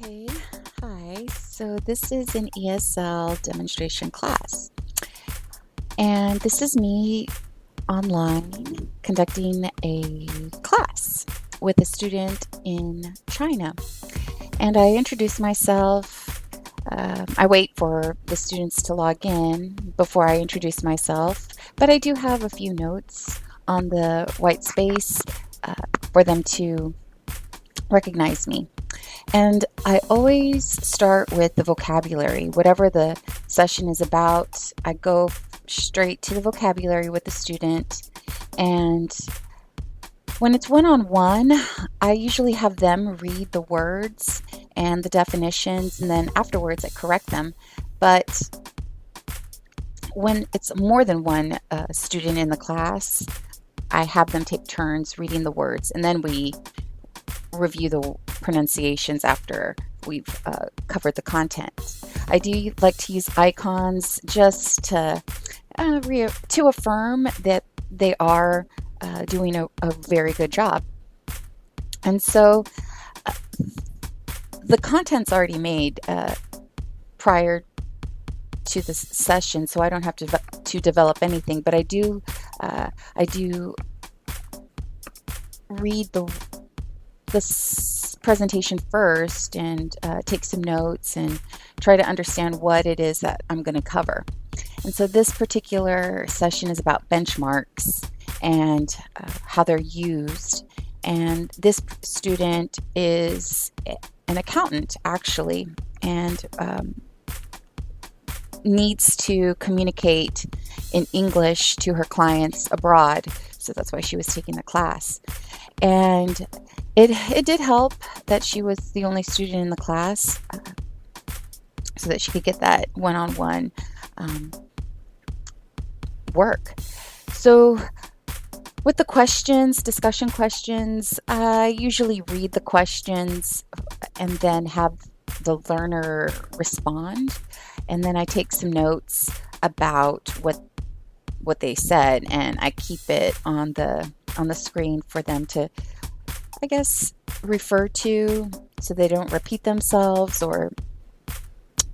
Okay, hi. So this is an ESL demonstration class, and this is me online conducting a class with a student in China. And I introduce myself. I wait for the students to log in before I introduce myself, but I do have a few notes on the white space for them to recognize me. And I always start with the vocabulary. Whatever the session is about, I go straight to the vocabulary with the student. And when it's one-on-one, I usually have them read the words and the definitions, and then afterwards I correct them. But when it's more than one student in the class, I have them take turns reading the words, and then we review the pronunciations after we've covered the content. I do like to use icons just to affirm that they are doing a very good job. And so the content's already made prior to this session, so I don't have to develop anything. But I do read this presentation first and take some notes and try to understand what it is that I'm going to cover. And so this particular session is about benchmarks and how they're used. And this student is an accountant, actually, and needs to communicate in English to her clients abroad. So that's why she was taking the class. And it did help that she was the only student in the class, so that she could get that one-on-one work. So with the questions, discussion questions, I usually read the questions and then have the learner respond. And then I take some notes about what they said, and I keep it on the screen for them to, I guess, refer to, so they don't repeat themselves, or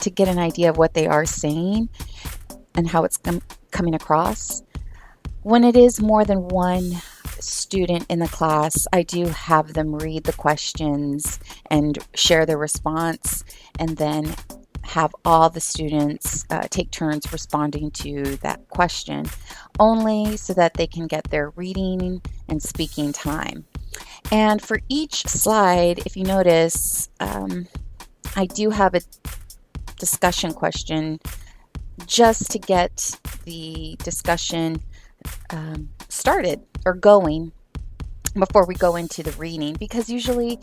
to get an idea of what they are saying and how it's coming across. When it is more than one student in the class, I do have them read the questions and share their response, and then have all the students take turns responding to that question, only so that they can get their reading and speaking time. And for each slide, if you notice, I do have a discussion question just to get the discussion started or going before we go into the reading, because usually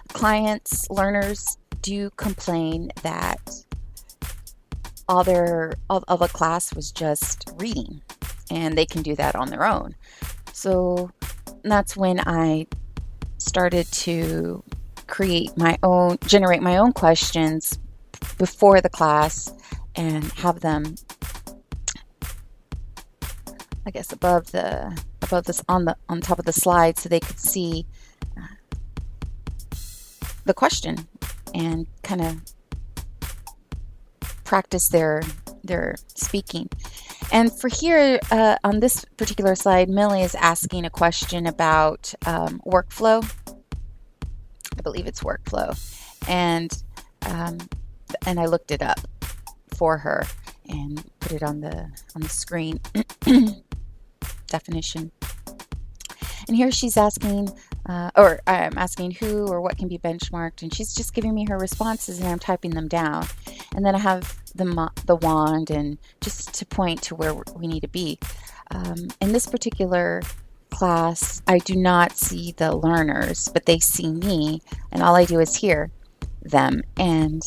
clients, learners do complain that all the class was just reading, and they can do that on their own. So that's when I started to generate my own questions before the class, and have them, I guess, above this on top of the slide, so they could see the question and kind of practice their speaking. And for here, on this particular slide, Millie is asking a question about workflow. I believe it's workflow, and I looked it up for her and put it on the screen. Definition. And here she's asking, or I'm asking who or what can be benchmarked, and she's just giving me her responses, and I'm typing them down. And then I have the wand, and just to point to where we need to be. In this particular class, I do not see the learners, but they see me, and all I do is hear them. And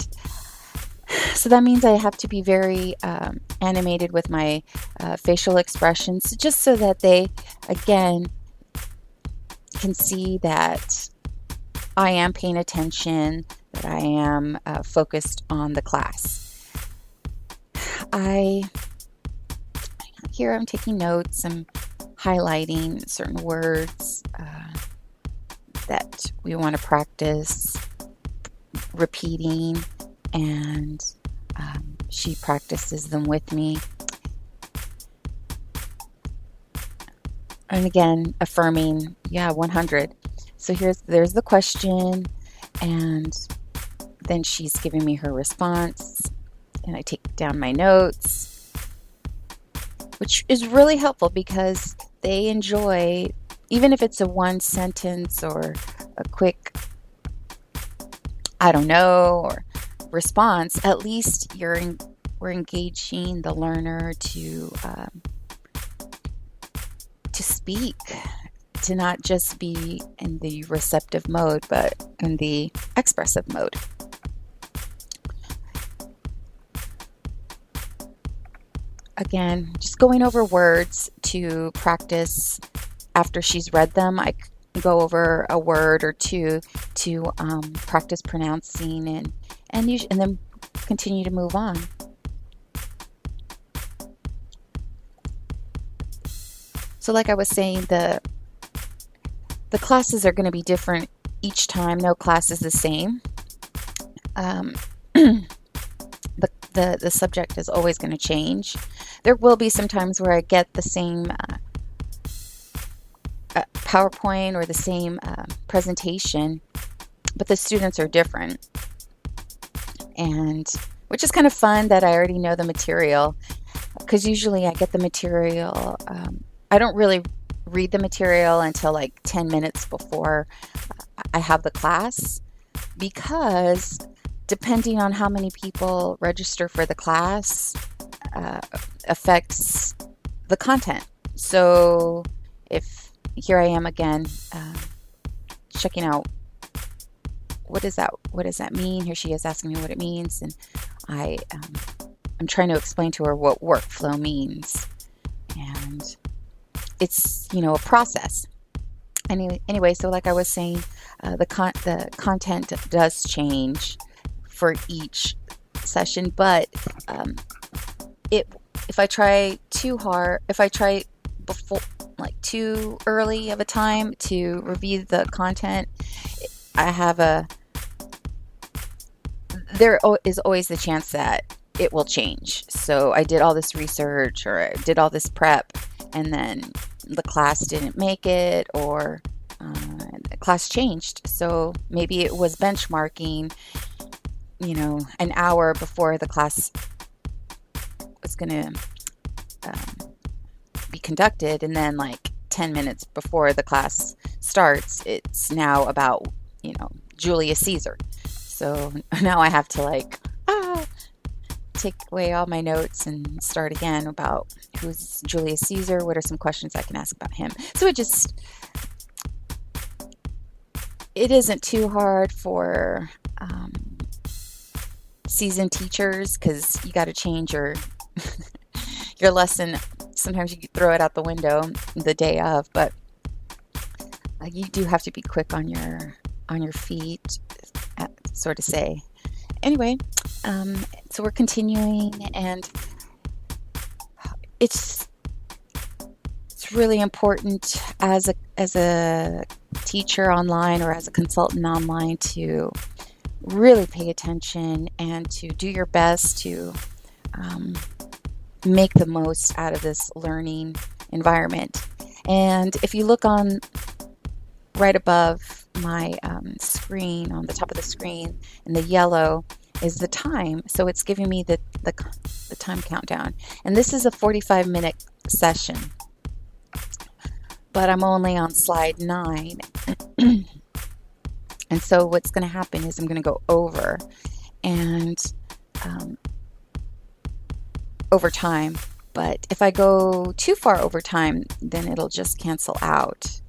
so that means I have to be very animated with my facial expressions, just so that they, again, can see that I am paying attention, that I am focused on the class. Here I'm taking notes, I'm highlighting certain words that we want to practice repeating, and she practices them with me. And again, affirming, yeah, 100. So there's the question, and then she's giving me her response, and I take down my notes, which is really helpful because they enjoy, even if it's a one sentence or a quick, I don't know, or response, at least we're engaging the learner to speak, to not just be in the receptive mode, but in the expressive mode. Again, just going over words to practice. After she's read them, I go over a word or two to practice pronouncing, and then continue to move on. So like I was saying, the classes are going to be different each time. No class is the same. The subject is always going to change. There will be some times where I get the same PowerPoint or the same presentation, but the students are different. And which is kind of fun that I already know the material, because usually I get the material. I don't really read the material until like 10 minutes before I have the class, because depending on how many people register for the class affects the content. So if here I am again checking out what does that mean? Here she is asking me what it means, and I'm trying to explain to her what workflow means, and it's a process. Anyway, so like I was saying, the content does change for each session, but if I try too hard, if I try before, like too early of a time to review the content, there is always the chance that it will change. So I did all this research, or I did all this prep, and then the class didn't make it, or the class changed. So maybe it was benchmarking, an hour before the class was going to be conducted, and then like 10 minutes before the class starts, it's now about, Julius Caesar. So now I have to take away all my notes and start again about who's Julius Caesar, what are some questions I can ask about him. So it isn't too hard for seasoned teachers, because you got to change your your lesson. Sometimes you throw it out the window the day of, but you do have to be quick on your feet, so to say. Anyway, so we're continuing, and it's really important as a teacher online or as a consultant online to really pay attention and to do your best to make the most out of this learning environment. And if you look on right above my screen, on the top of the screen, and the yellow is the time. So it's giving me the time countdown. And this is a 45-minute session, but I'm only on slide 9. And so what's going to happen is I'm going to go over and over time. But if I go too far over time, then it'll just cancel out.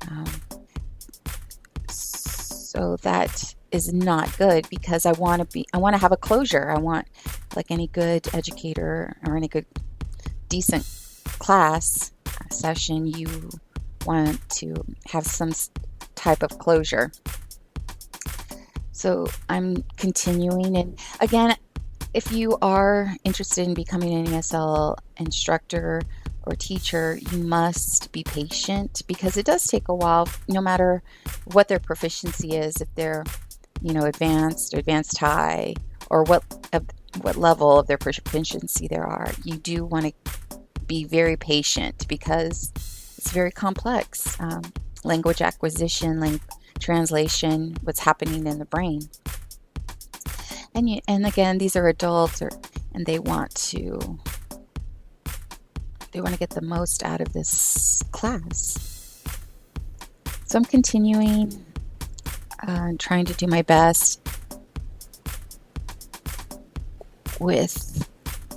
So that is not good, because I want to have a closure. I want, like any good educator or any good decent class session, you want to have some type of closure. So I'm continuing, and again, if you are interested in becoming an ESL instructor or teacher, you must be patient, because it does take a while, no matter what their proficiency is. If they're advanced high, or what level of their proficiency there are. You do want to be very patient because it's very complex. Language acquisition, translation, what's happening in the brain. And again, these are adults, and they want to get the most out of this class. So I'm continuing, trying to do my best with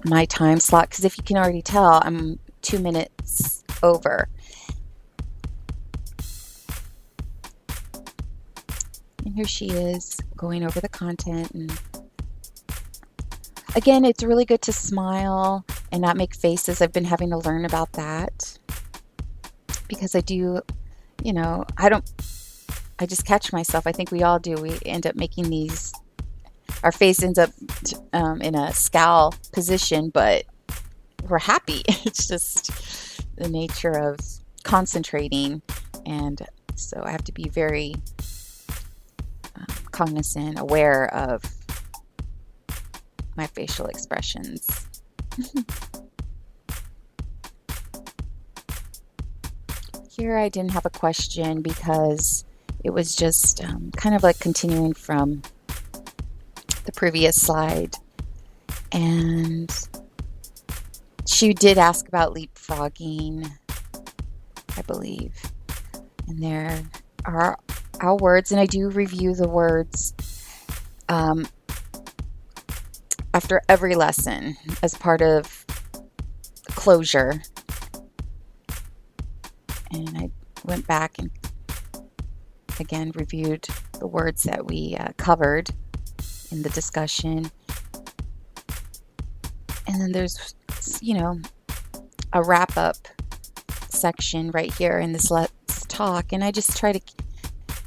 my time slot, because if you can already tell, I'm 2 minutes over. And here she is going over the content. And again, it's really good to smile and not make faces. I've been having to learn about that because I just catch myself. I think we all do. We end up making our face ends up in a scowl position, but we're happy. It's just the nature of concentrating. And so I have to be very cognizant, aware of my facial expressions. Here I didn't have a question because it was just kind of like continuing from the previous slide. And she did ask about leapfrogging, I believe. And there are our words, and I do review the words after every lesson as part of closure. And I went back and again reviewed the words that we covered in the discussion. And then there's, a wrap-up section right here in this Let's Talk. And I just try to,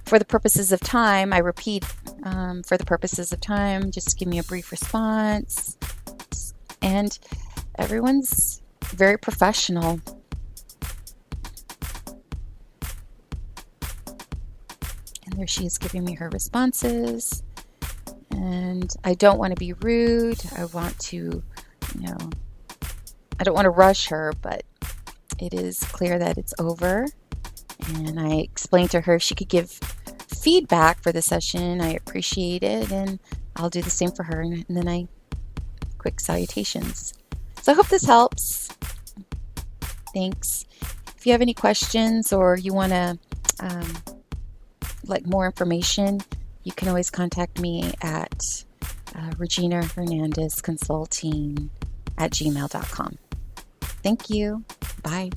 for the purposes of time, I repeat, for the purposes of time, just give me a brief response. And everyone's very professional. And there she is giving me her responses. And I don't want to be rude. I want to, I don't want to rush her, but it is clear that it's over. And I explained to her if she could give feedback for the session, I appreciate it, and I'll do the same for her. And then quick salutations. So I hope this helps. Thanks. If you have any questions or you want to more information, you can always contact me at reginahernandezconsulting@gmail.com. Thank you. Bye.